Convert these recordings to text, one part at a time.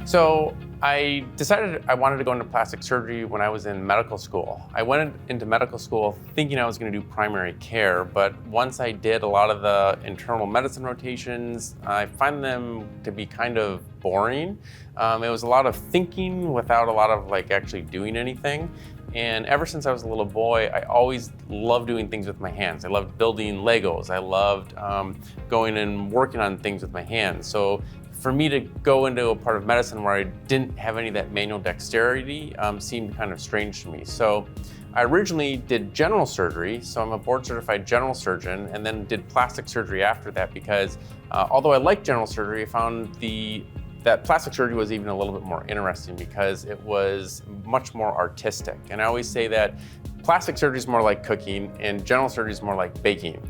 So I decided I wanted to go into plastic surgery when I was in medical school. I went into medical school thinking I was going to do primary care, but once I did a lot of the internal medicine rotations, I find them to be kind of boring. It was a lot of thinking without a lot of actually doing anything. And ever since I was a little boy, I always loved doing things with my hands. I loved building Legos. I loved going and working on things with my hands. So for me to go into a part of medicine where I didn't have any of that manual dexterity seemed kind of strange to me. So I originally did general surgery, so I'm a board certified general surgeon, and then did plastic surgery after that because although I liked general surgery, I found that plastic surgery was even a little bit more interesting because it was much more artistic. And I always say that plastic surgery is more like cooking and general surgery is more like baking.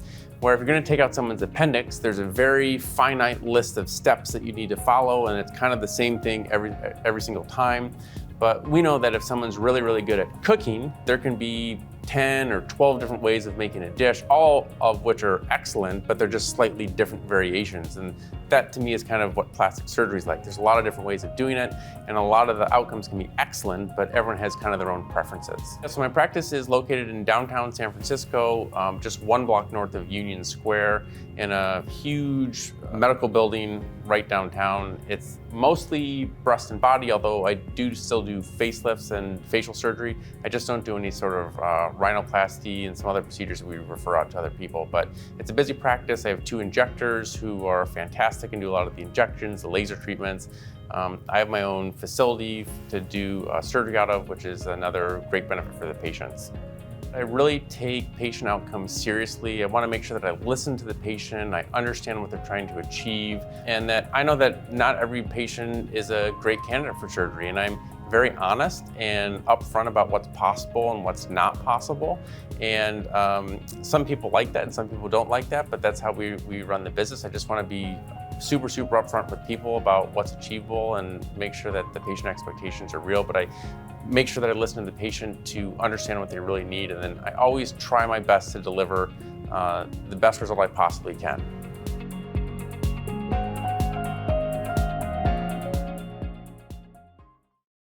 Where if you're going to take out someone's appendix, there's a very finite list of steps that you need to follow, and it's kind of the same thing every single time. But we know that if someone's really, really good at cooking, there can be 10 or 12 different ways of making a dish, all of which are excellent, but they're just slightly different variations. And that to me is kind of what plastic surgery is like. There's a lot of different ways of doing it, and a lot of the outcomes can be excellent, but everyone has kind of their own preferences. So my practice is located in downtown San Francisco, just one block north of Union Square, in a huge medical building right downtown. It's mostly breast and body, although I do still do facelifts and facial surgery. I just don't do any sort of rhinoplasty and some other procedures that we refer out to other people. But it's a busy practice. I have 2 injectors who are fantastic and do a lot of the injections, the laser treatments. I have my own facility to do surgery out of, which is another great benefit for the patients. I really take patient outcomes seriously. I want to make sure that I listen to the patient, I understand what they're trying to achieve, and that I know that not every patient is a great candidate for surgery, and I'm very honest and upfront about what's possible and what's not possible. And some people like that and some people don't like that, but that's how we run the business. I just want to be super upfront with people about what's achievable and make sure that the patient expectations are real, but I make sure that I listen to the patient to understand what they really need, and then I always try my best to deliver the best result I possibly can.